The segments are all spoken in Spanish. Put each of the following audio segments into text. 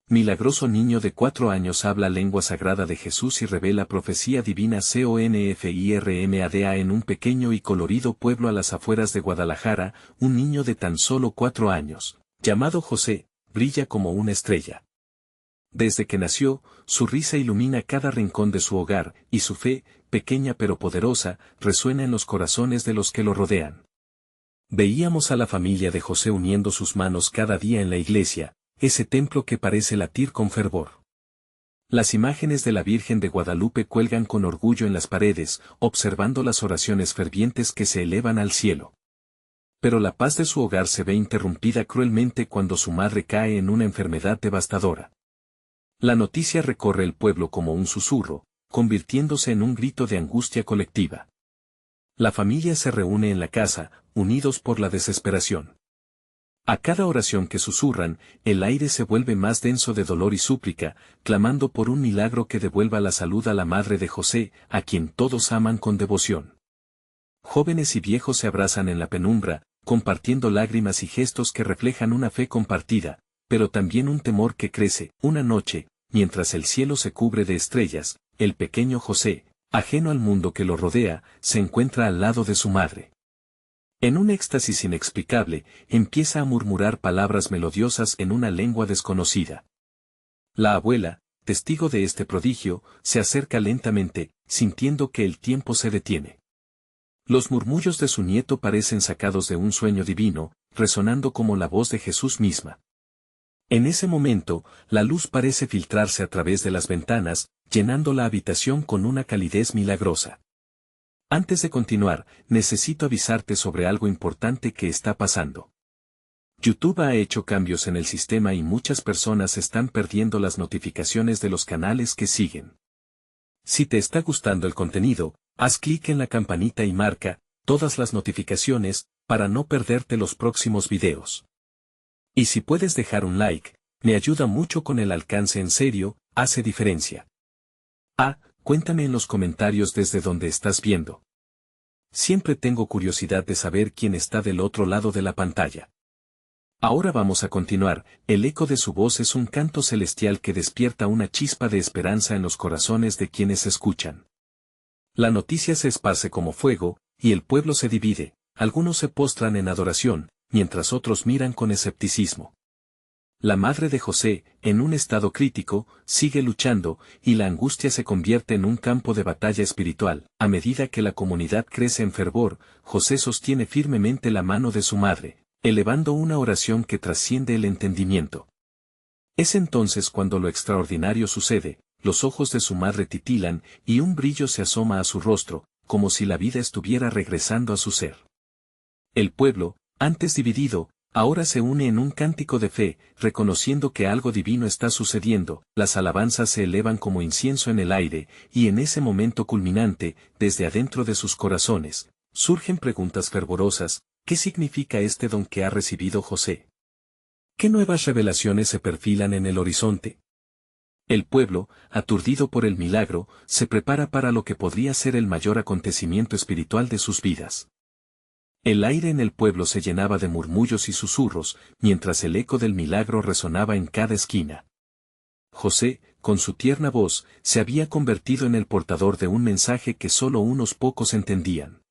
Milagroso niño de 4 años habla lengua sagrada de Jesús y revela profecía divina. CONFIRMADA. En un pequeño y colorido pueblo a las afueras de Guadalajara, un niño de tan solo 4 años, llamado José, brilla como una estrella. Desde que nació, su risa ilumina cada rincón de su hogar, y su fe, pequeña pero poderosa, resuena en los corazones de los que lo rodean. Veíamos a la familia de José uniendo sus manos cada día en la iglesia, ese templo que parece latir con fervor. Las imágenes de la Virgen de Guadalupe cuelgan con orgullo en las paredes, observando las oraciones fervientes que se elevan al cielo. Pero la paz de su hogar se ve interrumpida cruelmente cuando su madre cae en una enfermedad devastadora. La noticia recorre el pueblo como un susurro, convirtiéndose en un grito de angustia colectiva. La familia se reúne en la casa, unidos por la desesperación. A cada oración que susurran, el aire se vuelve más denso de dolor y súplica, clamando por un milagro que devuelva la salud a la madre de José, a quien todos aman con devoción. Jóvenes y viejos se abrazan en la penumbra, compartiendo lágrimas y gestos que reflejan una fe compartida, pero también un temor que crece. Una noche, mientras el cielo se cubre de estrellas, el pequeño José, ajeno al mundo que lo rodea, se encuentra al lado de su madre. En un éxtasis inexplicable, empieza a murmurar palabras melodiosas en una lengua desconocida. La abuela, testigo de este prodigio, se acerca lentamente, sintiendo que el tiempo se detiene. Los murmullos de su nieto parecen sacados de un sueño divino, resonando como la voz de Jesús misma. En ese momento, la luz parece filtrarse a través de las ventanas, llenando la habitación con una calidez milagrosa. Antes de continuar, necesito avisarte sobre algo importante que está pasando. YouTube ha hecho cambios en el sistema y muchas personas están perdiendo las notificaciones de los canales que siguen. Si te está gustando el contenido, haz clic en la campanita y marca todas las notificaciones para no perderte los próximos videos. Y si puedes dejar un like, me ayuda mucho con el alcance. En serio, hace diferencia. Cuéntame en los comentarios desde donde estás viendo. Siempre tengo curiosidad de saber quién está del otro lado de la pantalla. Ahora vamos a continuar. El eco de su voz es un canto celestial que despierta una chispa de esperanza en los corazones de quienes escuchan. La noticia se esparce como fuego, y el pueblo se divide. Algunos se postran en adoración, mientras otros miran con escepticismo. La madre de José, en un estado crítico, sigue luchando, y la angustia se convierte en un campo de batalla espiritual. A medida que la comunidad crece en fervor, José sostiene firmemente la mano de su madre, elevando una oración que trasciende el entendimiento. Es entonces cuando lo extraordinario sucede, los ojos de su madre titilan, y un brillo se asoma a su rostro, como si la vida estuviera regresando a su ser. El pueblo, antes dividido, ahora se une en un cántico de fe, reconociendo que algo divino está sucediendo. Las alabanzas se elevan como incienso en el aire, y en ese momento culminante, desde adentro de sus corazones, surgen preguntas fervorosas. ¿Qué significa este don que ha recibido José? ¿Qué nuevas revelaciones se perfilan en el horizonte? El pueblo, aturdido por el milagro, se prepara para lo que podría ser el mayor acontecimiento espiritual de sus vidas. El aire en el pueblo se llenaba de murmullos y susurros, mientras el eco del milagro resonaba en cada esquina. José, con su tierna voz, se había convertido en el portador de un mensaje que solo unos pocos entendían.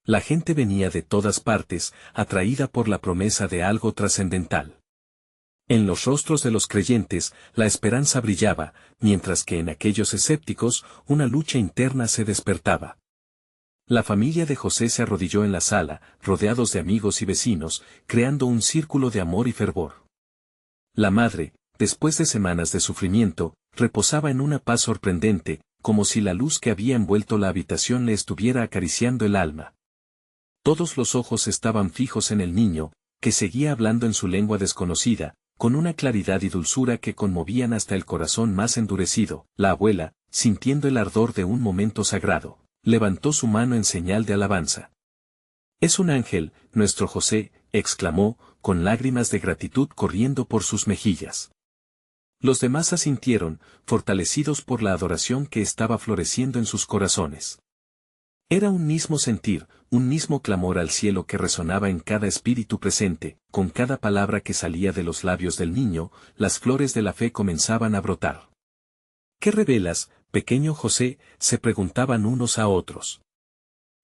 La gente venía de todas partes, atraída por la promesa de algo trascendental. En los rostros de los creyentes, la esperanza brillaba, mientras que en aquellos escépticos, una lucha interna se despertaba. La familia de José se arrodilló en la sala, rodeados de amigos y vecinos, creando un círculo de amor y fervor. La madre, después de semanas de sufrimiento, reposaba en una paz sorprendente, como si la luz que había envuelto la habitación le estuviera acariciando el alma. Todos los ojos estaban fijos en el niño, que seguía hablando en su lengua desconocida, con una claridad y dulzura que conmovían hasta el corazón más endurecido. La abuela, sintiendo el ardor de un momento sagrado, levantó su mano en señal de alabanza. «Es un ángel, nuestro José», exclamó, con lágrimas de gratitud corriendo por sus mejillas. Los demás asintieron, fortalecidos por la adoración que estaba floreciendo en sus corazones. Era un mismo sentir, un mismo clamor al cielo que resonaba en cada espíritu presente, con cada palabra que salía de los labios del niño, las flores de la fe comenzaban a brotar. ¿Qué revelas, pequeño José?, se preguntaban unos a otros.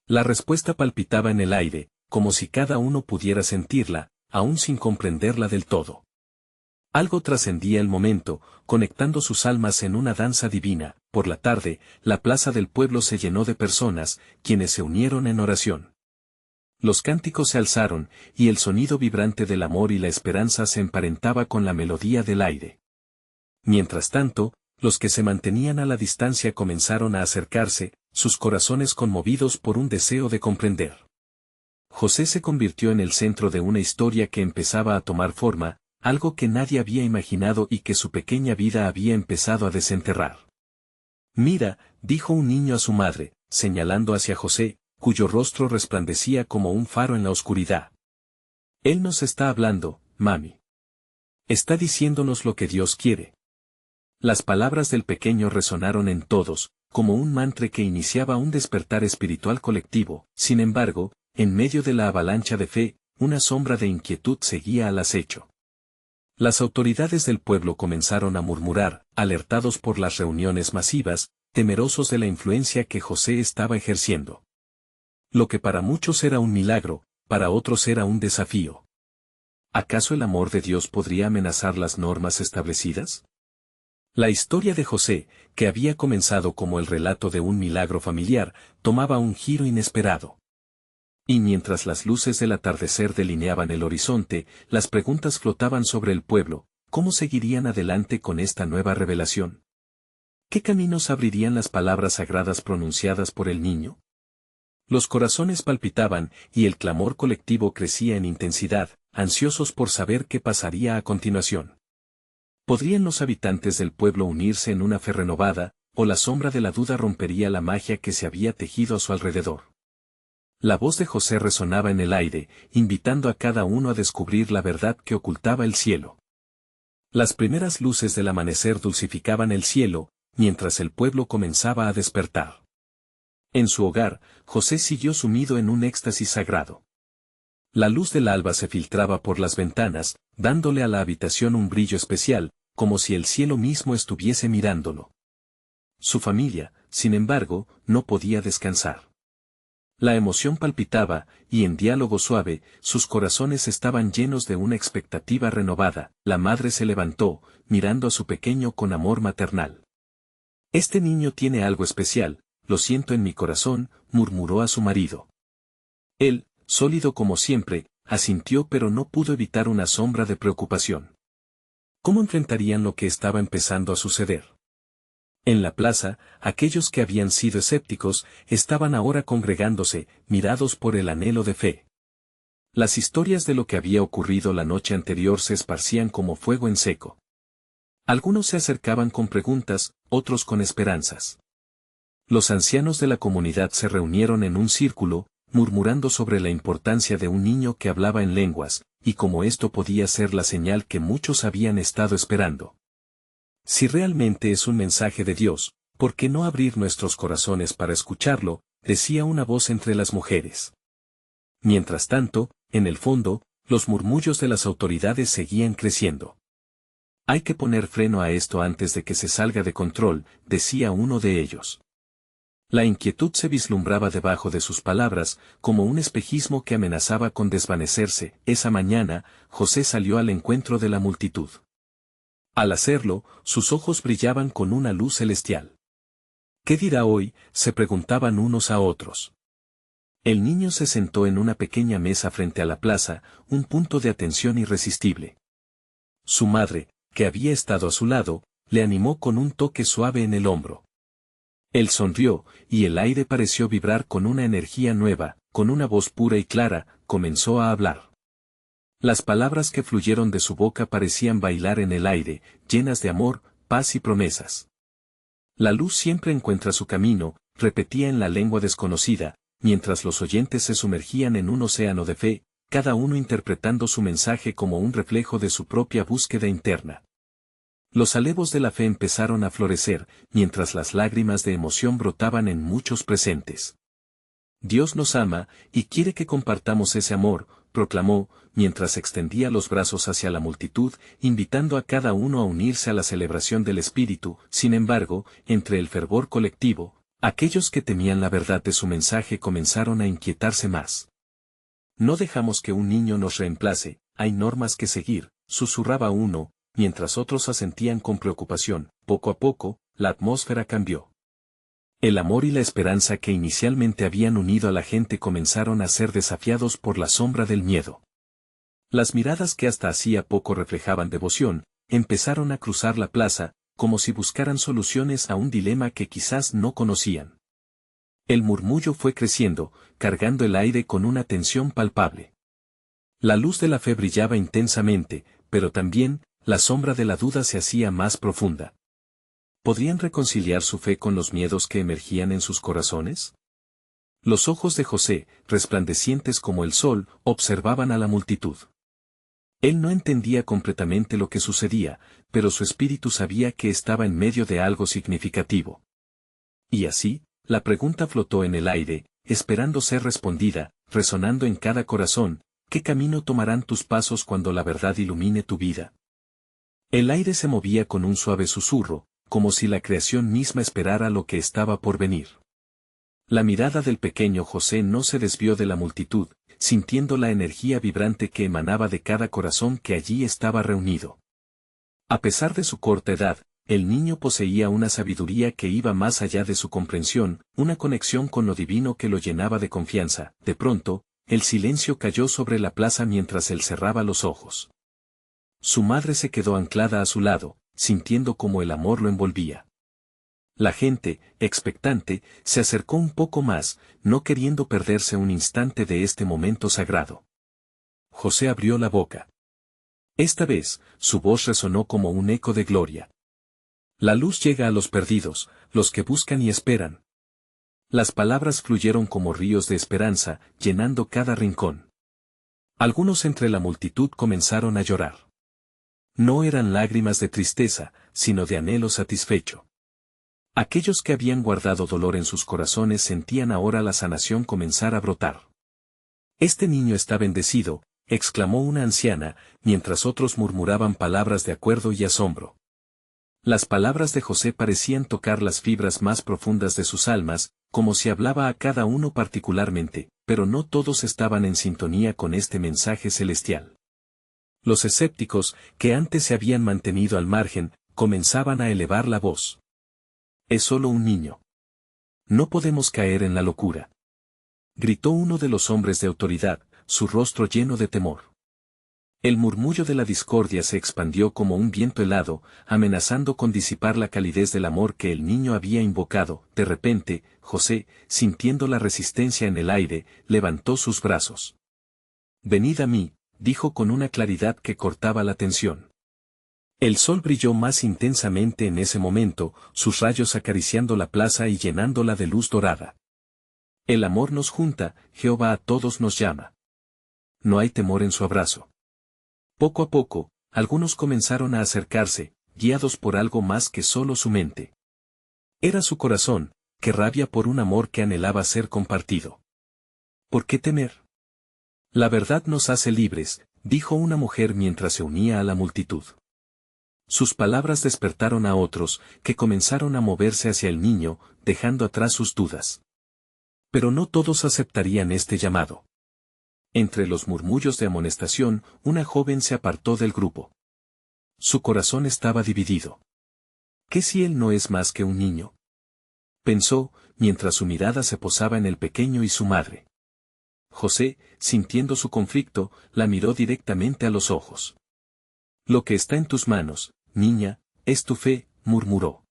La respuesta palpitaba en el aire, como si cada uno pudiera sentirla, aún sin comprenderla del todo. Algo trascendía el momento, conectando sus almas en una danza divina. Por la tarde, la plaza del pueblo se llenó de personas, quienes se unieron en oración. Los cánticos se alzaron, y el sonido vibrante del amor y la esperanza se emparentaba con la melodía del aire. Mientras tanto, los que se mantenían a la distancia comenzaron a acercarse, sus corazones conmovidos por un deseo de comprender. José se convirtió en el centro de una historia que empezaba a tomar forma, algo que nadie había imaginado y que su pequeña vida había empezado a desenterrar. «Mira», dijo un niño a su madre, señalando hacia José, cuyo rostro resplandecía como un faro en la oscuridad. «Él nos está hablando, mami. Está diciéndonos lo que Dios quiere». Las palabras del pequeño resonaron en todos, como un mantra que iniciaba un despertar espiritual colectivo. Sin embargo, en medio de la avalancha de fe, una sombra de inquietud seguía al acecho. Las autoridades del pueblo comenzaron a murmurar, alertados por las reuniones masivas, temerosos de la influencia que José estaba ejerciendo. Lo que para muchos era un milagro, para otros era un desafío. ¿Acaso el amor de Dios podría amenazar las normas establecidas? La historia de José, que había comenzado como el relato de un milagro familiar, tomaba un giro inesperado. Y mientras las luces del atardecer delineaban el horizonte, las preguntas flotaban sobre el pueblo: ¿cómo seguirían adelante con esta nueva revelación? ¿Qué caminos abrirían las palabras sagradas pronunciadas por el niño? Los corazones palpitaban, y el clamor colectivo crecía en intensidad, ansiosos por saber qué pasaría a continuación. ¿Podrían los habitantes del pueblo unirse en una fe renovada, o la sombra de la duda rompería la magia que se había tejido a su alrededor? La voz de José resonaba en el aire, invitando a cada uno a descubrir la verdad que ocultaba el cielo. Las primeras luces del amanecer dulcificaban el cielo, mientras el pueblo comenzaba a despertar. En su hogar, José siguió sumido en un éxtasis sagrado. La luz del alba se filtraba por las ventanas, dándole a la habitación un brillo especial, como si el cielo mismo estuviese mirándolo. Su familia, sin embargo, no podía descansar. La emoción palpitaba, y en diálogo suave, sus corazones estaban llenos de una expectativa renovada. La madre se levantó, mirando a su pequeño con amor maternal. «Este niño tiene algo especial, lo siento en mi corazón», murmuró a su marido. Él, sólido como siempre, asintió, pero no pudo evitar una sombra de preocupación. ¿Cómo enfrentarían lo que estaba empezando a suceder? En la plaza, aquellos que habían sido escépticos, estaban ahora congregándose, mirados por el anhelo de fe. Las historias de lo que había ocurrido la noche anterior se esparcían como fuego en seco. Algunos se acercaban con preguntas, otros con esperanzas. Los ancianos de la comunidad se reunieron en un círculo, murmurando sobre la importancia de un niño que hablaba en lenguas, y cómo esto podía ser la señal que muchos habían estado esperando. Si realmente es un mensaje de Dios, ¿por qué no abrir nuestros corazones para escucharlo?, decía una voz entre las mujeres. Mientras tanto, en el fondo, los murmullos de las autoridades seguían creciendo. «Hay que poner freno a esto antes de que se salga de control», decía uno de ellos. La inquietud se vislumbraba debajo de sus palabras, como un espejismo que amenazaba con desvanecerse. Esa mañana, José salió al encuentro de la multitud. Al hacerlo, sus ojos brillaban con una luz celestial. «¿Qué dirá hoy?», se preguntaban unos a otros. El niño se sentó en una pequeña mesa frente a la plaza, un punto de atención irresistible. Su madre, que había estado a su lado, le animó con un toque suave en el hombro. Él sonrió, y el aire pareció vibrar con una energía nueva. Con una voz pura y clara, comenzó a hablar. Las palabras que fluyeron de su boca parecían bailar en el aire, llenas de amor, paz y promesas. «La luz siempre encuentra su camino», repetía en la lengua desconocida, mientras los oyentes se sumergían en un océano de fe, cada uno interpretando su mensaje como un reflejo de su propia búsqueda interna. Los alevos de la fe empezaron a florecer, mientras las lágrimas de emoción brotaban en muchos presentes. Dios nos ama, y quiere que compartamos ese amor, proclamó, mientras extendía los brazos hacia la multitud, invitando a cada uno a unirse a la celebración del Espíritu. Sin embargo, entre el fervor colectivo, aquellos que temían la verdad de su mensaje comenzaron a inquietarse más. No dejamos que un niño nos reemplace, hay normas que seguir, susurraba uno, mientras otros asentían con preocupación. Poco a poco, la atmósfera cambió. El amor y la esperanza que inicialmente habían unido a la gente comenzaron a ser desafiados por la sombra del miedo. Las miradas que hasta hacía poco reflejaban devoción, empezaron a cruzar la plaza, como si buscaran soluciones a un dilema que quizás no conocían. El murmullo fue creciendo, cargando el aire con una tensión palpable. La luz de la fe brillaba intensamente, pero también, la sombra de la duda se hacía más profunda. ¿Podrían reconciliar su fe con los miedos que emergían en sus corazones? Los ojos de José, resplandecientes como el sol, observaban a la multitud. Él no entendía completamente lo que sucedía, pero su espíritu sabía que estaba en medio de algo significativo. Y así, la pregunta flotó en el aire, esperando ser respondida, resonando en cada corazón: ¿qué camino tomarán tus pasos cuando la verdad ilumine tu vida? El aire se movía con un suave susurro, como si la creación misma esperara lo que estaba por venir. La mirada del pequeño José no se desvió de la multitud, sintiendo la energía vibrante que emanaba de cada corazón que allí estaba reunido. A pesar de su corta edad, el niño poseía una sabiduría que iba más allá de su comprensión, una conexión con lo divino que lo llenaba de confianza. De pronto, el silencio cayó sobre la plaza mientras él cerraba los ojos. Su madre se quedó anclada a su lado, sintiendo cómo el amor lo envolvía. La gente, expectante, se acercó un poco más, no queriendo perderse un instante de este momento sagrado. José abrió la boca. Esta vez, su voz resonó como un eco de gloria. La luz llega a los perdidos, los que buscan y esperan. Las palabras fluyeron como ríos de esperanza, llenando cada rincón. Algunos entre la multitud comenzaron a llorar. No eran lágrimas de tristeza, sino de anhelo satisfecho. Aquellos que habían guardado dolor en sus corazones sentían ahora la sanación comenzar a brotar. «Este niño está bendecido», exclamó una anciana, mientras otros murmuraban palabras de acuerdo y asombro. Las palabras de José parecían tocar las fibras más profundas de sus almas, como si hablaba a cada uno particularmente, pero no todos estaban en sintonía con este mensaje celestial. Los escépticos, que antes se habían mantenido al margen, comenzaban a elevar la voz. «Es solo un niño. No podemos caer en la locura», gritó uno de los hombres de autoridad, su rostro lleno de temor. El murmullo de la discordia se expandió como un viento helado, amenazando con disipar la calidez del amor que el niño había invocado. De repente, José, sintiendo la resistencia en el aire, levantó sus brazos. «Venid a mí», dijo con una claridad que cortaba la tensión. El sol brilló más intensamente en ese momento, sus rayos acariciando la plaza y llenándola de luz dorada. El amor nos junta, Jehová a todos nos llama. No hay temor en su abrazo. Poco a poco, algunos comenzaron a acercarse, guiados por algo más que solo su mente. Era su corazón, que rabia por un amor que anhelaba ser compartido. ¿Por qué temer? La verdad nos hace libres, dijo una mujer mientras se unía a la multitud. Sus palabras despertaron a otros, que comenzaron a moverse hacia el niño, dejando atrás sus dudas. Pero no todos aceptarían este llamado. Entre los murmullos de amonestación, una joven se apartó del grupo. Su corazón estaba dividido. ¿Qué si él no es más que un niño?, pensó, mientras su mirada se posaba en el pequeño y su madre. José, sintiendo su conflicto, la miró directamente a los ojos. «Lo que está en tus manos, niña, es tu fe», murmuró.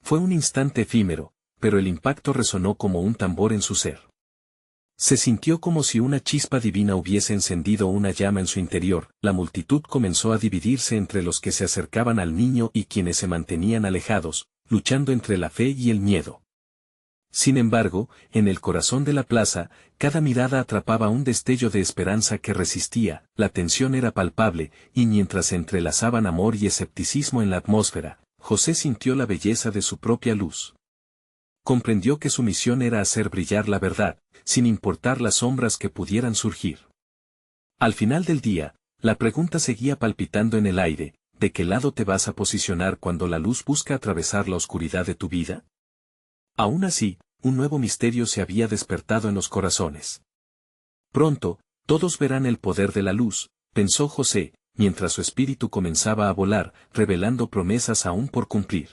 Fue un instante efímero, pero el impacto resonó como un tambor en su ser. Se sintió como si una chispa divina hubiese encendido una llama en su interior. La multitud comenzó a dividirse entre los que se acercaban al niño y quienes se mantenían alejados, luchando entre la fe y el miedo. Sin embargo, en el corazón de la plaza, cada mirada atrapaba un destello de esperanza que resistía. La tensión era palpable, y mientras se entrelazaban amor y escepticismo en la atmósfera, José sintió la belleza de su propia luz. comprendió que su misión era hacer brillar la verdad, sin importar las sombras que pudieran surgir. Al final del día, la pregunta seguía palpitando en el aire: ¿de qué lado te vas a posicionar cuando la luz busca atravesar la oscuridad de tu vida? Aún así, un nuevo misterio se había despertado en los corazones. Pronto, todos verán el poder de la luz, pensó José, mientras su espíritu comenzaba a volar, revelando promesas aún por cumplir.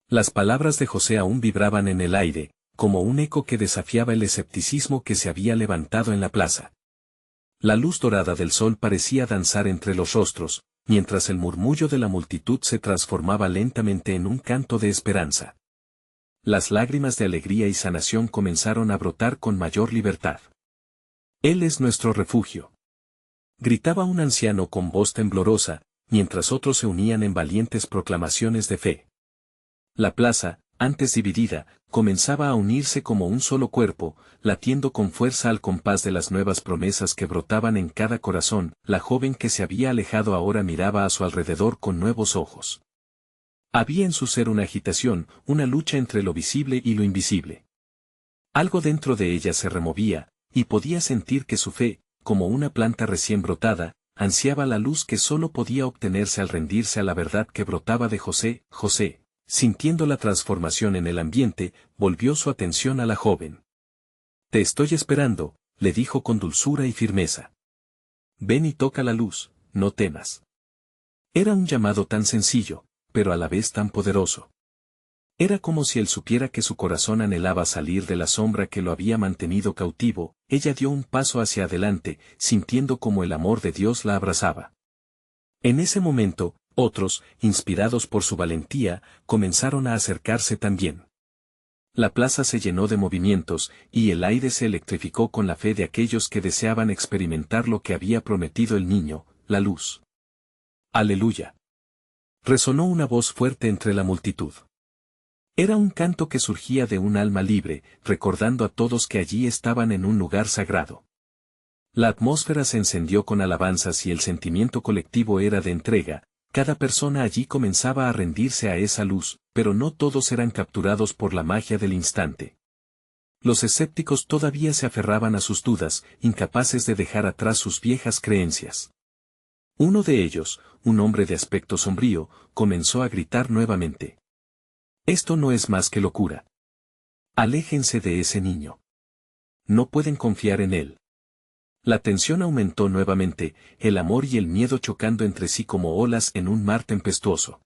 Las palabras de José aún vibraban en el aire, como un eco que desafiaba el escepticismo que se había levantado en la plaza. La luz dorada del sol parecía danzar entre los rostros, mientras el murmullo de la multitud se transformaba lentamente en un canto de esperanza. Las lágrimas de alegría y sanación comenzaron a brotar con mayor libertad. Él es nuestro refugio, gritaba un anciano con voz temblorosa, mientras otros se unían en valientes proclamaciones de fe. La plaza, antes dividida, comenzaba a unirse como un solo cuerpo, latiendo con fuerza al compás de las nuevas promesas que brotaban en cada corazón. La joven que se había alejado ahora miraba a su alrededor con nuevos ojos. Había en su ser una agitación, una lucha entre lo visible y lo invisible. Algo dentro de ella se removía, y podía sentir que su fe, como una planta recién brotada, ansiaba la luz que solo podía obtenerse al rendirse a la verdad que brotaba de José. José, sintiendo la transformación en el ambiente, volvió su atención a la joven. «Te estoy esperando», le dijo con dulzura y firmeza. «Ven y toca la luz, no temas». Era un llamado tan sencillo, pero a la vez tan poderoso. Era como si él supiera que su corazón anhelaba salir de la sombra que lo había mantenido cautivo. Ella dio un paso hacia adelante, sintiendo como el amor de Dios la abrazaba. En ese momento, otros, inspirados por su valentía, comenzaron a acercarse también. La plaza se llenó de movimientos, y el aire se electrificó con la fe de aquellos que deseaban experimentar lo que había prometido el niño, la luz. ¡Aleluya! Resonó una voz fuerte entre la multitud. Era un canto que surgía de un alma libre, recordando a todos que allí estaban en un lugar sagrado. La atmósfera se encendió con alabanzas y el sentimiento colectivo era de entrega. Cada persona allí comenzaba a rendirse a esa luz, pero no todos eran capturados por la magia del instante. Los escépticos todavía se aferraban a sus dudas, incapaces de dejar atrás sus viejas creencias. Uno de ellos, un hombre de aspecto sombrío, comenzó a gritar nuevamente. «Esto no es más que locura. Aléjense de ese niño. No pueden confiar en él». La tensión aumentó nuevamente, el amor y el miedo chocando entre sí como olas en un mar tempestuoso.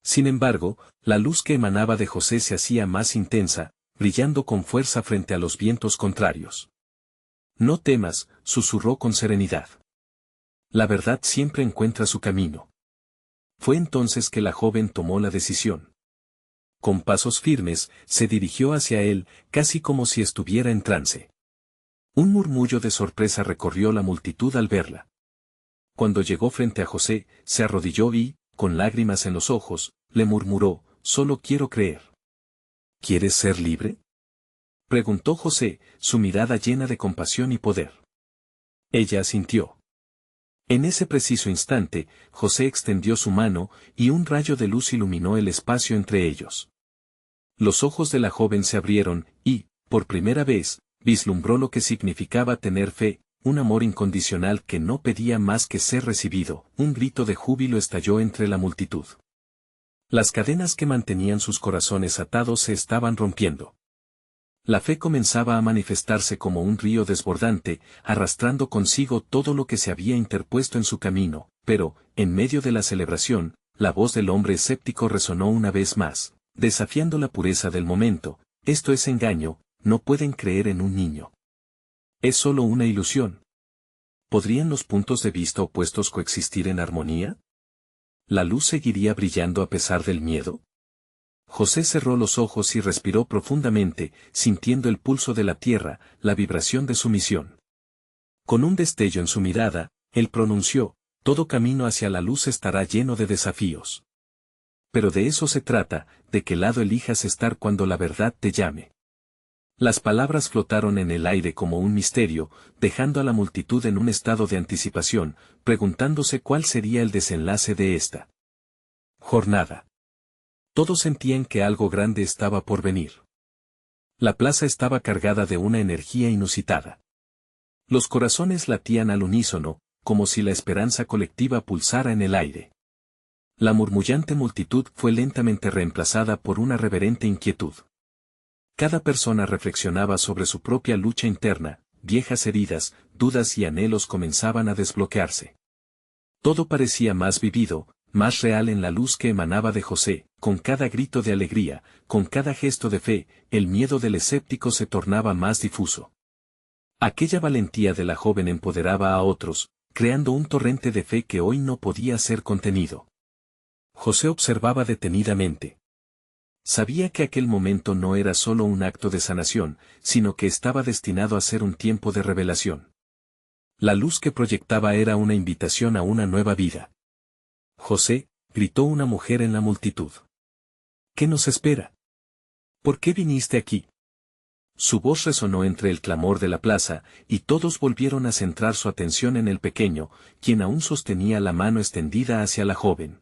Sin embargo, la luz que emanaba de José se hacía más intensa, brillando con fuerza frente a los vientos contrarios. «No temas», susurró con serenidad. «La verdad siempre encuentra su camino». Fue entonces que la joven tomó la decisión. Con pasos firmes, se dirigió hacia él, casi como si estuviera en trance. Un murmullo de sorpresa recorrió la multitud al verla. Cuando llegó frente a José, se arrodilló y, con lágrimas en los ojos, le murmuró: «Solo quiero creer». «¿Quieres ser libre?», preguntó José, su mirada llena de compasión y poder. Ella asintió. En ese preciso instante, José extendió su mano, y un rayo de luz iluminó el espacio entre ellos. Los ojos de la joven se abrieron, y, por primera vez, vislumbró lo que significaba tener fe, un amor incondicional que no pedía más que ser recibido. Un grito de júbilo estalló entre la multitud. Las cadenas que mantenían sus corazones atados se estaban rompiendo. La fe comenzaba a manifestarse como un río desbordante, arrastrando consigo todo lo que se había interpuesto en su camino, pero, en medio de la celebración, la voz del hombre escéptico resonó una vez más, desafiando la pureza del momento: «Esto es engaño, no pueden creer en un niño. Es solo una ilusión». ¿Podrían los puntos de vista opuestos coexistir en armonía? ¿La luz seguiría brillando a pesar del miedo? José cerró los ojos y respiró profundamente, sintiendo el pulso de la tierra, la vibración de su misión. Con un destello en su mirada, él pronunció: «Todo camino hacia la luz estará lleno de desafíos. Pero de eso se trata, de qué lado elijas estar cuando la verdad te llame». Las palabras flotaron en el aire como un misterio, dejando a la multitud en un estado de anticipación, preguntándose cuál sería el desenlace de esta jornada. Todos sentían que algo grande estaba por venir. La plaza estaba cargada de una energía inusitada. Los corazones latían al unísono, como si la esperanza colectiva pulsara en el aire. La murmullante multitud fue lentamente reemplazada por una reverente inquietud. Cada persona reflexionaba sobre su propia lucha interna, viejas heridas, dudas y anhelos comenzaban a desbloquearse. Todo parecía más vivido, más real en la luz que emanaba de José, con cada grito de alegría, con cada gesto de fe, el miedo del escéptico se tornaba más difuso. Aquella valentía de la joven empoderaba a otros, creando un torrente de fe que hoy no podía ser contenido. José observaba detenidamente. Sabía que aquel momento no era solo un acto de sanación, sino que estaba destinado a ser un tiempo de revelación. La luz que proyectaba era una invitación a una nueva vida. José, gritó una mujer en la multitud. ¿Qué nos espera? ¿Por qué viniste aquí? Su voz resonó entre el clamor de la plaza, y todos volvieron a centrar su atención en el pequeño, quien aún sostenía la mano extendida hacia la joven.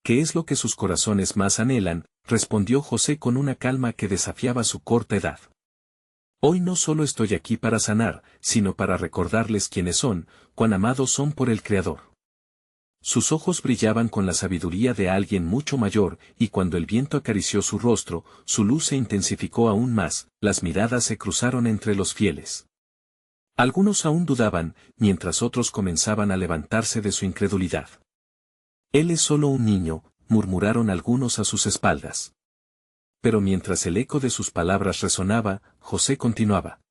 ¿Qué es lo que sus corazones más anhelan?, respondió José con una calma que desafiaba su corta edad. Hoy no solo estoy aquí para sanar, sino para recordarles quiénes son, cuán amados son por el Creador. Sus ojos brillaban con la sabiduría de alguien mucho mayor, y cuando el viento acarició su rostro, su luz se intensificó aún más, las miradas se cruzaron entre los fieles. Algunos aún dudaban, mientras otros comenzaban a levantarse de su incredulidad. Él es solo un niño, murmuraron algunos a sus espaldas. Pero mientras el eco de sus palabras resonaba, José continuaba.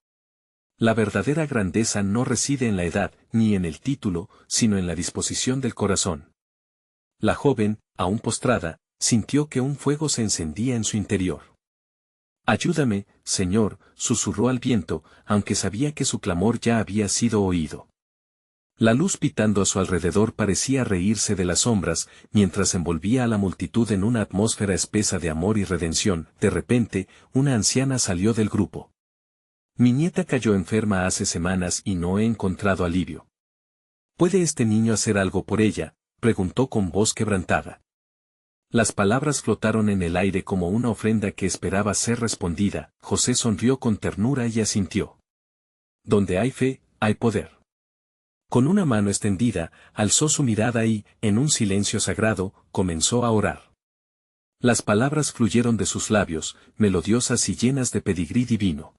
La verdadera grandeza no reside en la edad, ni en el título, sino en la disposición del corazón. La joven, aún postrada, sintió que un fuego se encendía en su interior. Ayúdame, Señor, susurró al viento, aunque sabía que su clamor ya había sido oído. La luz pitando a su alrededor parecía reírse de las sombras, mientras envolvía a la multitud en una atmósfera espesa de amor y redención. De repente, una anciana salió del grupo. Mi nieta cayó enferma hace semanas y no he encontrado alivio. ¿Puede este niño hacer algo por ella?, preguntó con voz quebrantada. Las palabras flotaron en el aire como una ofrenda que esperaba ser respondida. José sonrió con ternura y asintió. Donde hay fe, hay poder. Con una mano extendida, alzó su mirada y, en un silencio sagrado, comenzó a orar. Las palabras fluyeron de sus labios, melodiosas y llenas de pedigrí divino.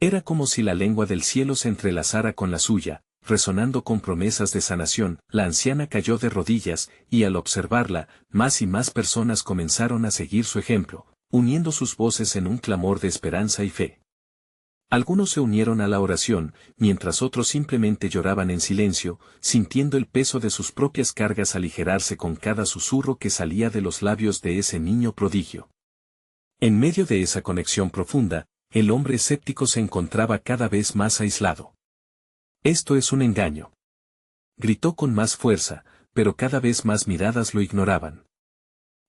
Era como si la lengua del cielo se entrelazara con la suya, resonando con promesas de sanación. La anciana cayó de rodillas, y al observarla, más y más personas comenzaron a seguir su ejemplo, uniendo sus voces en un clamor de esperanza y fe. Algunos se unieron a la oración, mientras otros simplemente lloraban en silencio, sintiendo el peso de sus propias cargas aligerarse con cada susurro que salía de los labios de ese niño prodigio. En medio de esa conexión profunda, el hombre escéptico se encontraba cada vez más aislado. Esto es un engaño. Gritó con más fuerza, pero cada vez más miradas lo ignoraban.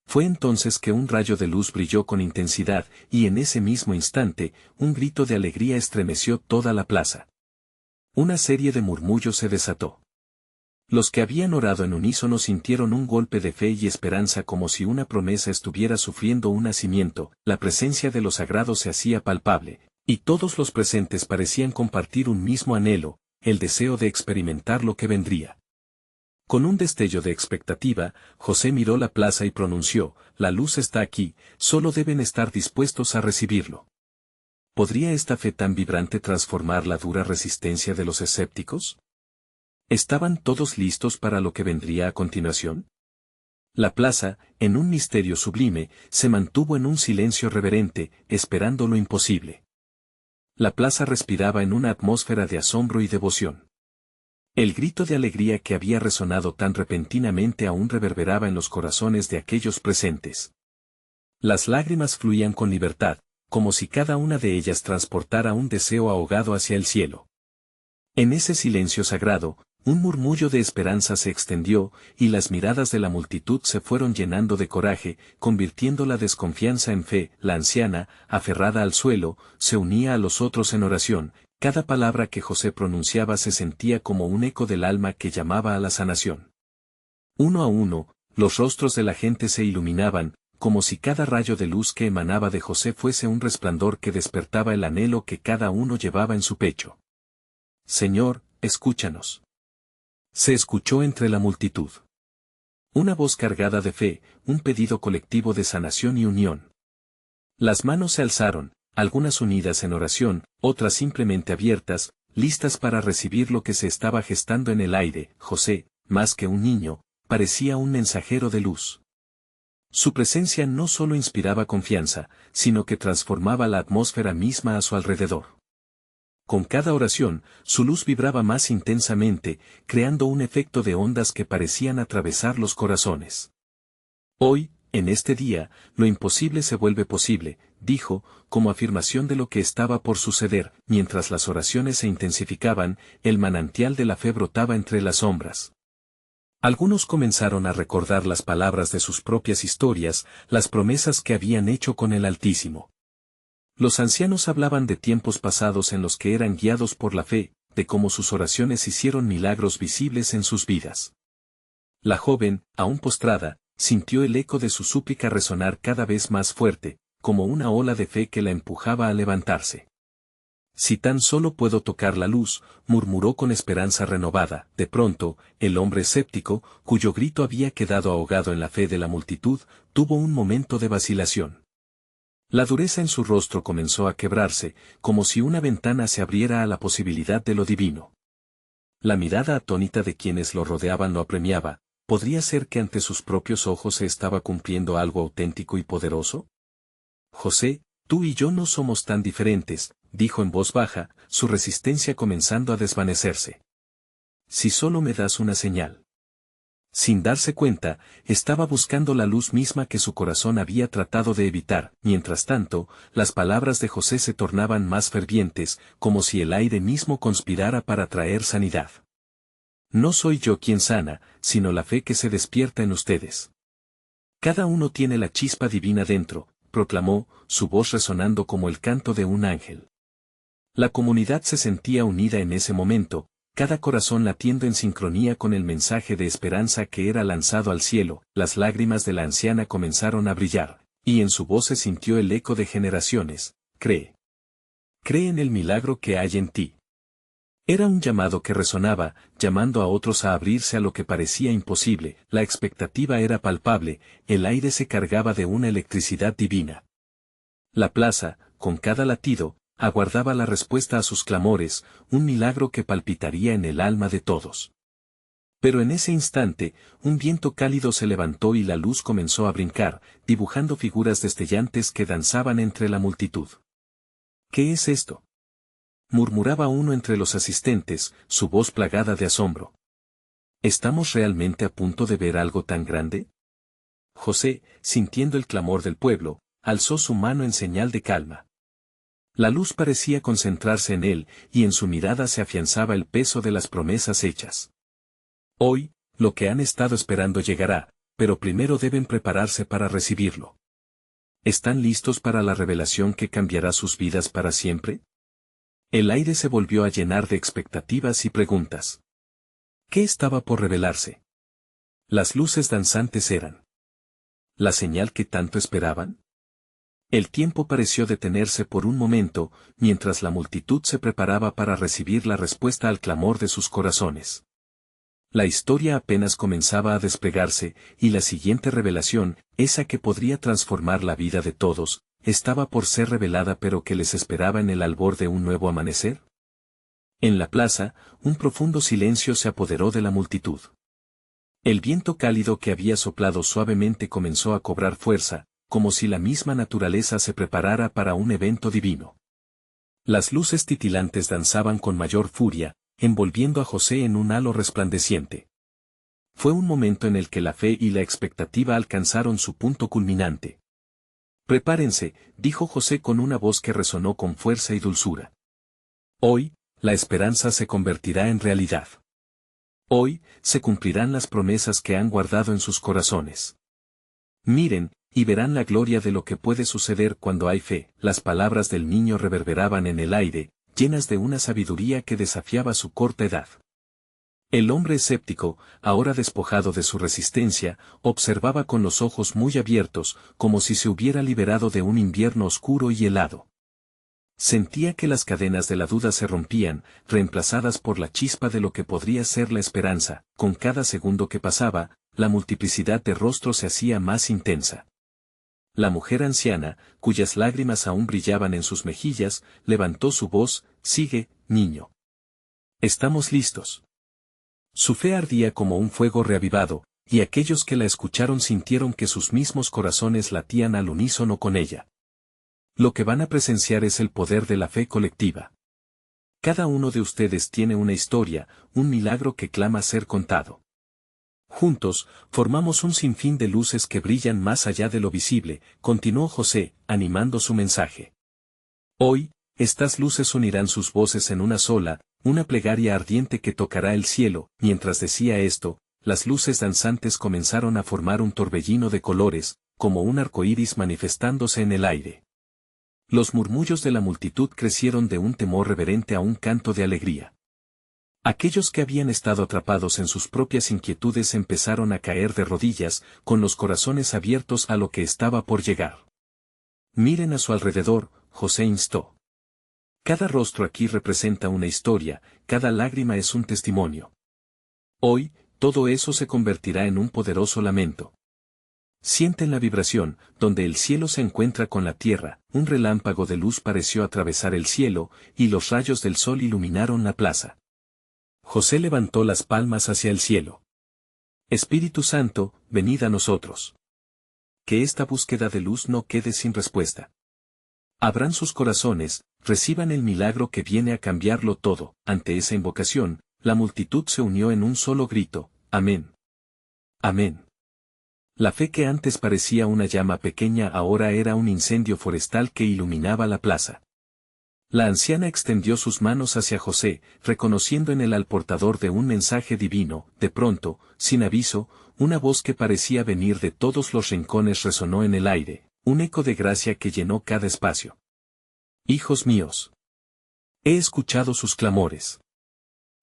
Fue entonces que un rayo de luz brilló con intensidad, y en ese mismo instante, un grito de alegría estremeció toda la plaza. Una serie de murmullos se desató. Los que habían orado en unísono sintieron un golpe de fe y esperanza como si una promesa estuviera sufriendo un nacimiento. La presencia de lo sagrado se hacía palpable, y todos los presentes parecían compartir un mismo anhelo, el deseo de experimentar lo que vendría. Con un destello de expectativa, José miró la plaza y pronunció: la luz está aquí, solo deben estar dispuestos a recibirlo. ¿Podría esta fe tan vibrante transformar la dura resistencia de los escépticos? ¿Estaban todos listos para lo que vendría a continuación? La plaza, en un misterio sublime, se mantuvo en un silencio reverente, esperando lo imposible. La plaza respiraba en una atmósfera de asombro y devoción. El grito de alegría que había resonado tan repentinamente aún reverberaba en los corazones de aquellos presentes. Las lágrimas fluían con libertad, como si cada una de ellas transportara un deseo ahogado hacia el cielo. En ese silencio sagrado, un murmullo de esperanza se extendió, y las miradas de la multitud se fueron llenando de coraje, convirtiendo la desconfianza en fe. La anciana, aferrada al suelo, se unía a los otros en oración. Cada palabra que José pronunciaba se sentía como un eco del alma que llamaba a la sanación. Uno a uno, los rostros de la gente se iluminaban, como si cada rayo de luz que emanaba de José fuese un resplandor que despertaba el anhelo que cada uno llevaba en su pecho. Señor, escúchanos. Se escuchó entre la multitud. Una voz cargada de fe, un pedido colectivo de sanación y unión. Las manos se alzaron, algunas unidas en oración, otras simplemente abiertas, listas para recibir lo que se estaba gestando en el aire. José, más que un niño, parecía un mensajero de luz. Su presencia no solo inspiraba confianza, sino que transformaba la atmósfera misma a su alrededor. Con cada oración, su luz vibraba más intensamente, creando un efecto de ondas que parecían atravesar los corazones. Hoy, en este día, lo imposible se vuelve posible, dijo, como afirmación de lo que estaba por suceder. Mientras las oraciones se intensificaban, el manantial de la fe brotaba entre las sombras. Algunos comenzaron a recordar las palabras de sus propias historias, las promesas que habían hecho con el Altísimo. Los ancianos hablaban de tiempos pasados en los que eran guiados por la fe, de cómo sus oraciones hicieron milagros visibles en sus vidas. La joven, aún postrada, sintió el eco de su súplica resonar cada vez más fuerte, como una ola de fe que la empujaba a levantarse. Si tan solo puedo tocar la luz, murmuró con esperanza renovada. De pronto, el hombre escéptico, cuyo grito había quedado ahogado en la fe de la multitud, tuvo un momento de vacilación. La dureza en su rostro comenzó a quebrarse, como si una ventana se abriera a la posibilidad de lo divino. La mirada atónita de quienes lo rodeaban lo apremiaba. ¿Podría ser que ante sus propios ojos se estaba cumpliendo algo auténtico y poderoso? José, tú y yo no somos tan diferentes, dijo en voz baja, su resistencia comenzando a desvanecerse. Si solo me das una señal. Sin darse cuenta, estaba buscando la luz misma que su corazón había tratado de evitar. Mientras tanto, las palabras de José se tornaban más fervientes, como si el aire mismo conspirara para traer sanidad. No soy yo quien sana, sino la fe que se despierta en ustedes. Cada uno tiene la chispa divina dentro, proclamó, su voz resonando como el canto de un ángel. La comunidad se sentía unida en ese momento, cada corazón latiendo en sincronía con el mensaje de esperanza que era lanzado al cielo. Las lágrimas de la anciana comenzaron a brillar, y en su voz se sintió el eco de generaciones. Cree. Cree en el milagro que hay en ti. Era un llamado que resonaba, llamando a otros a abrirse a lo que parecía imposible. La expectativa era palpable, el aire se cargaba de una electricidad divina. La plaza, con cada latido, aguardaba la respuesta a sus clamores, un milagro que palpitaría en el alma de todos. Pero en ese instante, un viento cálido se levantó y la luz comenzó a brincar, dibujando figuras destellantes que danzaban entre la multitud. ¿Qué es esto?, murmuraba uno entre los asistentes, su voz plagada de asombro. ¿Estamos realmente a punto de ver algo tan grande? José, sintiendo el clamor del pueblo, alzó su mano en señal de calma. La luz parecía concentrarse en él, y en su mirada se afianzaba el peso de las promesas hechas. Hoy, lo que han estado esperando llegará, pero primero deben prepararse para recibirlo. ¿Están listos para la revelación que cambiará sus vidas para siempre? El aire se volvió a llenar de expectativas y preguntas. ¿Qué estaba por revelarse? Las luces danzantes eran ¿la señal que tanto esperaban? El tiempo pareció detenerse por un momento, mientras la multitud se preparaba para recibir la respuesta al clamor de sus corazones. La historia apenas comenzaba a desplegarse, y la siguiente revelación, esa que podría transformar la vida de todos, estaba por ser revelada, pero que les esperaba en el albor de un nuevo amanecer. En la plaza, un profundo silencio se apoderó de la multitud. El viento cálido que había soplado suavemente comenzó a cobrar fuerza, como si la misma naturaleza se preparara para un evento divino. Las luces titilantes danzaban con mayor furia, envolviendo a José en un halo resplandeciente. Fue un momento en el que la fe y la expectativa alcanzaron su punto culminante. Prepárense, dijo José con una voz que resonó con fuerza y dulzura. Hoy, la esperanza se convertirá en realidad. Hoy, se cumplirán las promesas que han guardado en sus corazones. Miren, y verán la gloria de lo que puede suceder cuando hay fe. Las palabras del niño reverberaban en el aire, llenas de una sabiduría que desafiaba su corta edad. El hombre escéptico, ahora despojado de su resistencia, observaba con los ojos muy abiertos, como si se hubiera liberado de un invierno oscuro y helado. Sentía que las cadenas de la duda se rompían, reemplazadas por la chispa de lo que podría ser la esperanza. Con cada segundo que pasaba, la multiplicidad de rostros se hacía más intensa. La mujer anciana, cuyas lágrimas aún brillaban en sus mejillas, levantó su voz: «Sigue, niño. Estamos listos». Su fe ardía como un fuego reavivado, y aquellos que la escucharon sintieron que sus mismos corazones latían al unísono con ella. Lo que van a presenciar es el poder de la fe colectiva. Cada uno de ustedes tiene una historia, un milagro que clama ser contado. Juntos, formamos un sinfín de luces que brillan más allá de lo visible, continuó José, animando su mensaje. Hoy, estas luces unirán sus voces en una sola, una plegaria ardiente que tocará el cielo. Mientras decía esto, las luces danzantes comenzaron a formar un torbellino de colores, como un arcoíris manifestándose en el aire. Los murmullos de la multitud crecieron de un temor reverente a un canto de alegría. Aquellos que habían estado atrapados en sus propias inquietudes empezaron a caer de rodillas, con los corazones abiertos a lo que estaba por llegar. Miren a su alrededor, José instó. Cada rostro aquí representa una historia, cada lágrima es un testimonio. Hoy, todo eso se convertirá en un poderoso lamento. Sienten la vibración, donde el cielo se encuentra con la tierra. Un relámpago de luz pareció atravesar el cielo, y los rayos del sol iluminaron la plaza. José levantó las palmas hacia el cielo. Espíritu Santo, venid a nosotros. Que esta búsqueda de luz no quede sin respuesta. Abran sus corazones, reciban el milagro que viene a cambiarlo todo. Ante esa invocación, la multitud se unió en un solo grito: Amén. Amén. La fe que antes parecía una llama pequeña ahora era un incendio forestal que iluminaba la plaza. La anciana extendió sus manos hacia José, reconociendo en él al portador de un mensaje divino. De pronto, sin aviso, una voz que parecía venir de todos los rincones resonó en el aire, un eco de gracia que llenó cada espacio. «Hijos míos. He escuchado sus clamores».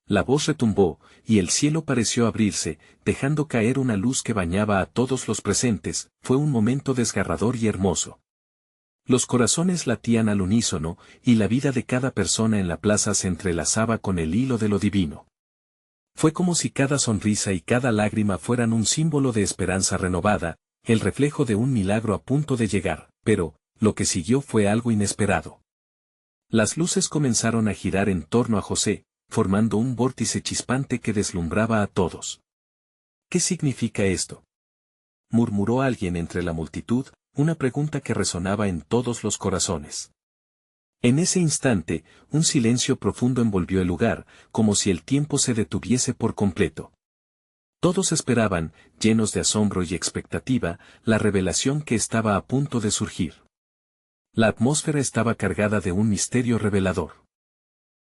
La voz retumbó, y el cielo pareció abrirse, dejando caer una luz que bañaba a todos los presentes. Fue un momento desgarrador y hermoso. Los corazones latían al unísono, y la vida de cada persona en la plaza se entrelazaba con el hilo de lo divino. Fue como si cada sonrisa y cada lágrima fueran un símbolo de esperanza renovada, el reflejo de un milagro a punto de llegar. Pero, lo que siguió fue algo inesperado. Las luces comenzaron a girar en torno a José, formando un vórtice chispante que deslumbraba a todos. «¿Qué significa esto?», murmuró alguien entre la multitud, una pregunta que resonaba en todos los corazones. En ese instante, un silencio profundo envolvió el lugar, como si el tiempo se detuviese por completo. Todos esperaban, llenos de asombro y expectativa, la revelación que estaba a punto de surgir. La atmósfera estaba cargada de un misterio revelador.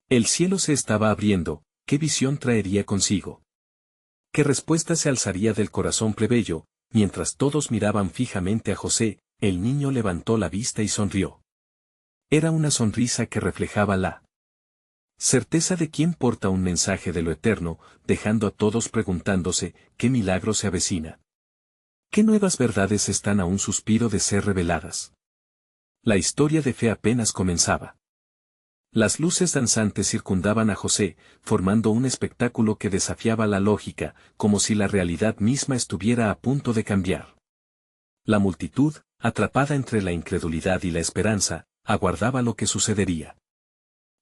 El cielo se estaba abriendo. ¿Qué visión traería consigo? ¿Qué respuesta se alzaría del corazón plebeyo? Mientras todos miraban fijamente a José, el niño levantó la vista y sonrió. Era una sonrisa que reflejaba la certeza de quien porta un mensaje de lo eterno, dejando a todos preguntándose: ¿qué milagro se avecina? ¿Qué nuevas verdades están a un suspiro de ser reveladas? La historia de fe apenas comenzaba. Las luces danzantes circundaban a José, formando un espectáculo que desafiaba la lógica, como si la realidad misma estuviera a punto de cambiar. La multitud, atrapada entre la incredulidad y la esperanza, aguardaba lo que sucedería.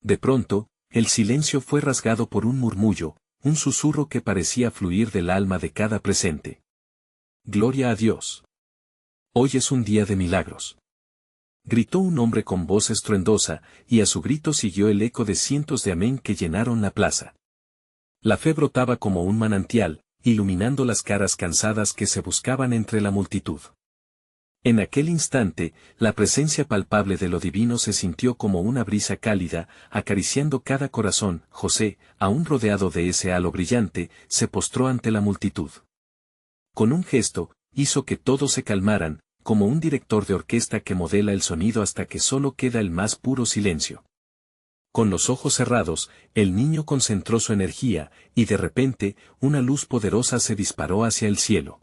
De pronto, el silencio fue rasgado por un murmullo, un susurro que parecía fluir del alma de cada presente. «Gloria a Dios. Hoy es un día de milagros», gritó un hombre con voz estruendosa, y a su grito siguió el eco de cientos de amén que llenaron la plaza. La fe brotaba como un manantial, iluminando las caras cansadas que se buscaban entre la multitud. En aquel instante, la presencia palpable de lo divino se sintió como una brisa cálida, acariciando cada corazón. José, aún rodeado de ese halo brillante, se postró ante la multitud. Con un gesto, hizo que todos se calmaran, como un director de orquesta que modela el sonido hasta que solo queda el más puro silencio. Con los ojos cerrados, el niño concentró su energía, y de repente, una luz poderosa se disparó hacia el cielo.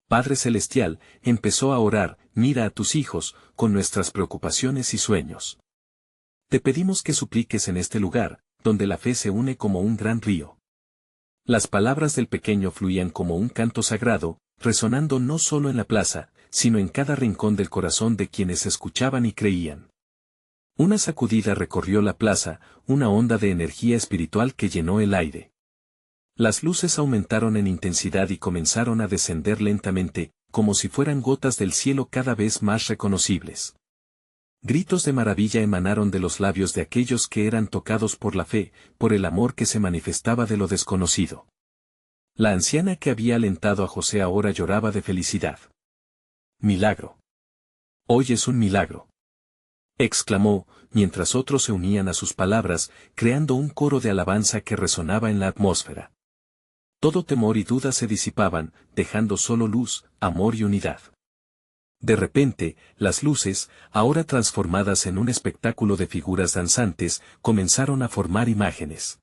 Padre Celestial, empezó a orar, mira a tus hijos, con nuestras preocupaciones y sueños. Te pedimos que supliques en este lugar, donde la fe se une como un gran río. Las palabras del pequeño fluían como un canto sagrado, resonando no solo en la plaza, sino en cada rincón del corazón de quienes escuchaban y creían. Una sacudida recorrió la plaza, una onda de energía espiritual que llenó el aire. Las luces aumentaron en intensidad y comenzaron a descender lentamente, como si fueran gotas del cielo cada vez más reconocibles. Gritos de maravilla emanaron de los labios de aquellos que eran tocados por la fe, por el amor que se manifestaba de lo desconocido. La anciana que había alentado a José ahora lloraba de felicidad. ¡Milagro! Hoy es un milagro, exclamó, mientras otros se unían a sus palabras, creando un coro de alabanza que resonaba en la atmósfera. Todo temor y duda se disipaban, dejando solo luz, amor y unidad. De repente, las luces, ahora transformadas en un espectáculo de figuras danzantes, comenzaron a formar imágenes.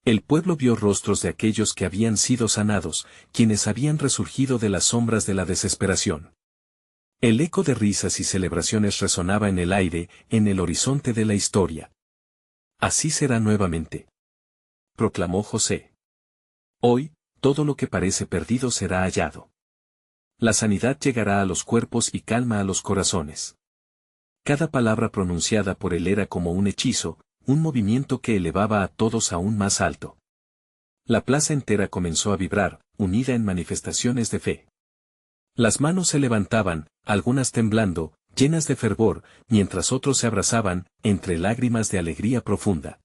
El pueblo vio rostros de aquellos que habían sido sanados, quienes habían resurgido de las sombras de la desesperación. El eco de risas y celebraciones resonaba en el aire, en el horizonte de la historia. Así será nuevamente, proclamó José. Hoy, todo lo que parece perdido será hallado. La sanidad llegará a los cuerpos y calma a los corazones. Cada palabra pronunciada por él era como un hechizo, un movimiento que elevaba a todos aún más alto. La plaza entera comenzó a vibrar, unida en manifestaciones de fe. Las manos se levantaban, algunas temblando, llenas de fervor, mientras otros se abrazaban, entre lágrimas de alegría profunda.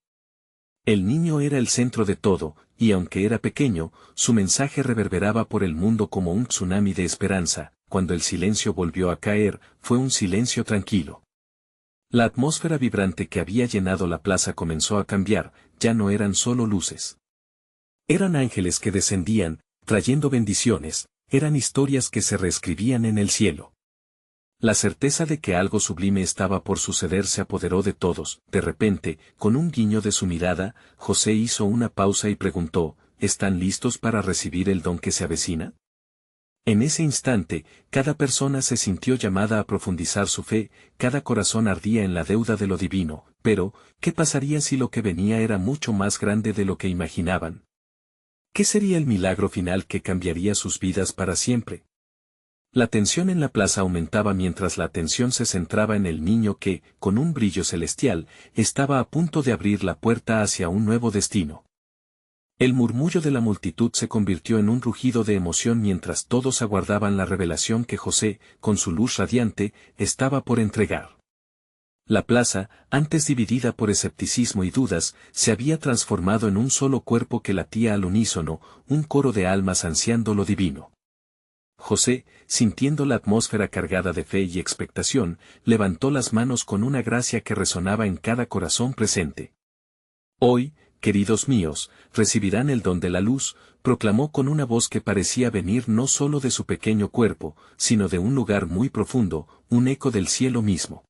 El niño era el centro de todo, y aunque era pequeño, su mensaje reverberaba por el mundo como un tsunami de esperanza. Cuando el silencio volvió a caer, fue un silencio tranquilo. La atmósfera vibrante que había llenado la plaza comenzó a cambiar, ya no eran solo luces. Eran ángeles que descendían, trayendo bendiciones, eran historias que se reescribían en el cielo. La certeza de que algo sublime estaba por suceder se apoderó de todos. De repente, con un guiño de su mirada, José hizo una pausa y preguntó, ¿están listos para recibir el don que se avecina? En ese instante, cada persona se sintió llamada a profundizar su fe, cada corazón ardía en la deuda de lo divino, pero, ¿qué pasaría si lo que venía era mucho más grande de lo que imaginaban? ¿Qué sería el milagro final que cambiaría sus vidas para siempre? La tensión en la plaza aumentaba mientras la atención se centraba en el niño que, con un brillo celestial, estaba a punto de abrir la puerta hacia un nuevo destino. El murmullo de la multitud se convirtió en un rugido de emoción mientras todos aguardaban la revelación que José, con su luz radiante, estaba por entregar. La plaza, antes dividida por escepticismo y dudas, se había transformado en un solo cuerpo que latía al unísono, un coro de almas ansiando lo divino. José, sintiendo la atmósfera cargada de fe y expectación, levantó las manos con una gracia que resonaba en cada corazón presente. Hoy, queridos míos, recibirán el don de la luz, proclamó con una voz que parecía venir no solo de su pequeño cuerpo, sino de un lugar muy profundo, un eco del cielo mismo.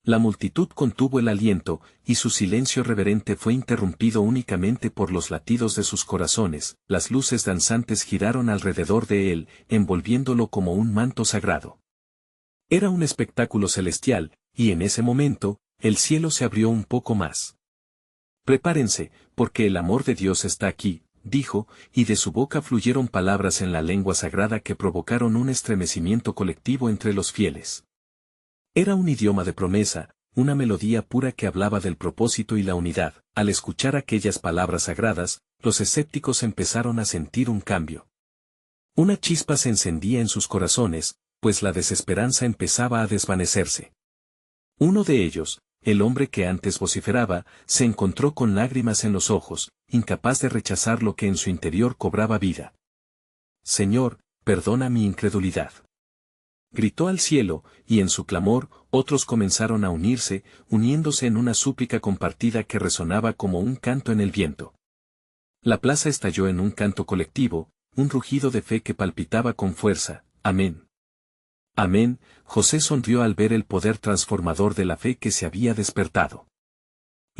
La multitud contuvo el aliento, y su silencio reverente fue interrumpido únicamente por los latidos de sus corazones. Las luces danzantes giraron alrededor de él, envolviéndolo como un manto sagrado. Era un espectáculo celestial, y en ese momento, el cielo se abrió un poco más. Prepárense, porque el amor de Dios está aquí, dijo, y de su boca fluyeron palabras en la lengua sagrada que provocaron un estremecimiento colectivo entre los fieles. Era un idioma de promesa, una melodía pura que hablaba del propósito y la unidad. Al escuchar aquellas palabras sagradas, los escépticos empezaron a sentir un cambio. Una chispa se encendía en sus corazones, pues la desesperanza empezaba a desvanecerse. Uno de ellos, el hombre que antes vociferaba, se encontró con lágrimas en los ojos, incapaz de rechazar lo que en su interior cobraba vida. Señor, perdona mi incredulidad. Gritó al cielo, y en su clamor, otros comenzaron a unirse, uniéndose en una súplica compartida que resonaba como un canto en el viento. La plaza estalló en un canto colectivo, un rugido de fe que palpitaba con fuerza. Amén. Amén. José sonrió al ver el poder transformador de la fe que se había despertado.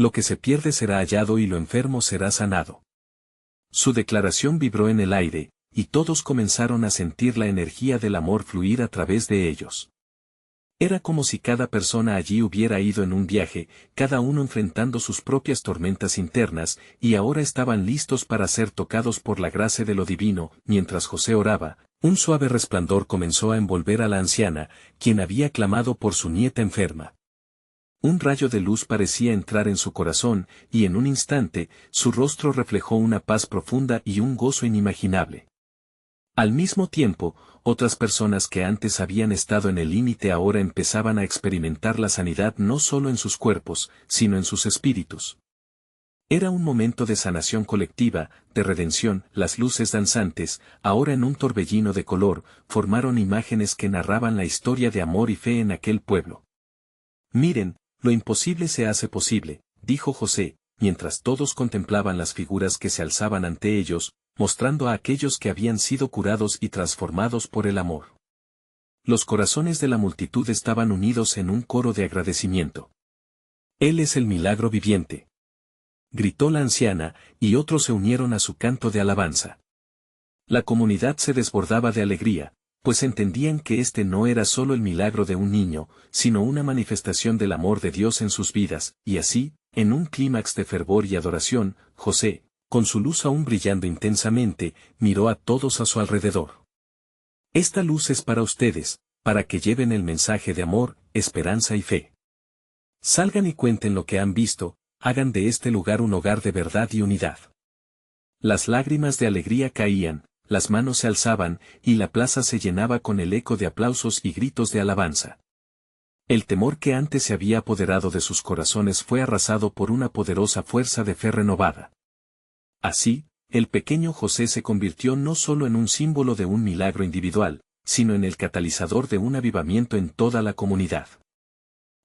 Lo que se pierde será hallado y lo enfermo será sanado. Su declaración vibró en el aire, y todos comenzaron a sentir la energía del amor fluir a través de ellos. Era como si cada persona allí hubiera ido en un viaje, cada uno enfrentando sus propias tormentas internas, y ahora estaban listos para ser tocados por la gracia de lo divino. Mientras José oraba, un suave resplandor comenzó a envolver a la anciana, quien había clamado por su nieta enferma. Un rayo de luz parecía entrar en su corazón, y en un instante, su rostro reflejó una paz profunda y un gozo inimaginable. Al mismo tiempo, otras personas que antes habían estado en el límite ahora empezaban a experimentar la sanidad no solo en sus cuerpos, sino en sus espíritus. Era un momento de sanación colectiva, de redención. Las luces danzantes, ahora en un torbellino de color, formaron imágenes que narraban la historia de amor y fe en aquel pueblo. Miren, lo imposible se hace posible, dijo José, mientras todos contemplaban las figuras que se alzaban ante ellos, mostrando a aquellos que habían sido curados y transformados por el amor. Los corazones de la multitud estaban unidos en un coro de agradecimiento. Él es el milagro viviente, gritó la anciana, y otros se unieron a su canto de alabanza. La comunidad se desbordaba de alegría, pues entendían que este no era solo el milagro de un niño, sino una manifestación del amor de Dios en sus vidas, y así, en un clímax de fervor y adoración, José, con su luz aún brillando intensamente, miró a todos a su alrededor. Esta luz es para ustedes, para que lleven el mensaje de amor, esperanza y fe. Salgan y cuenten lo que han visto, hagan de este lugar un hogar de verdad y unidad. Las lágrimas de alegría caían, las manos se alzaban, y la plaza se llenaba con el eco de aplausos y gritos de alabanza. El temor que antes se había apoderado de sus corazones fue arrasado por una poderosa fuerza de fe renovada. Así, el pequeño José se convirtió no solo en un símbolo de un milagro individual, sino en el catalizador de un avivamiento en toda la comunidad.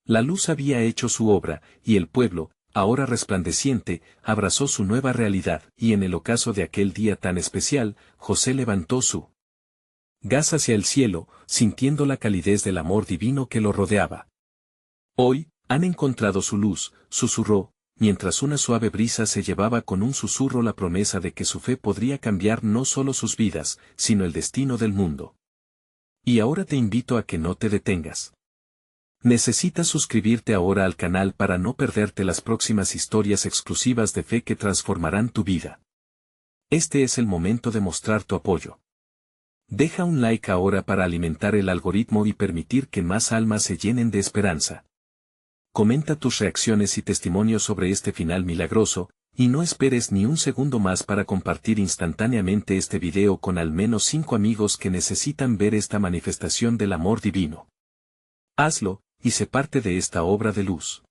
La luz había hecho su obra, y el pueblo, ahora resplandeciente, abrazó su nueva realidad, y en el ocaso de aquel día tan especial, José levantó su gas hacia el cielo, sintiendo la calidez del amor divino que lo rodeaba. Hoy, han encontrado su luz, susurró, mientras una suave brisa se llevaba con un susurro la promesa de que su fe podría cambiar no solo sus vidas, sino el destino del mundo. Y ahora te invito a que no te detengas. Necesitas suscribirte ahora al canal para no perderte las próximas historias exclusivas de fe que transformarán tu vida. Este es el momento de mostrar tu apoyo. Deja un like ahora para alimentar el algoritmo y permitir que más almas se llenen de esperanza. Comenta tus reacciones y testimonios sobre este final milagroso, y no esperes ni un segundo más para compartir instantáneamente este video con al menos 5 amigos que necesitan ver esta manifestación del amor divino. Hazlo, y sé parte de esta obra de luz.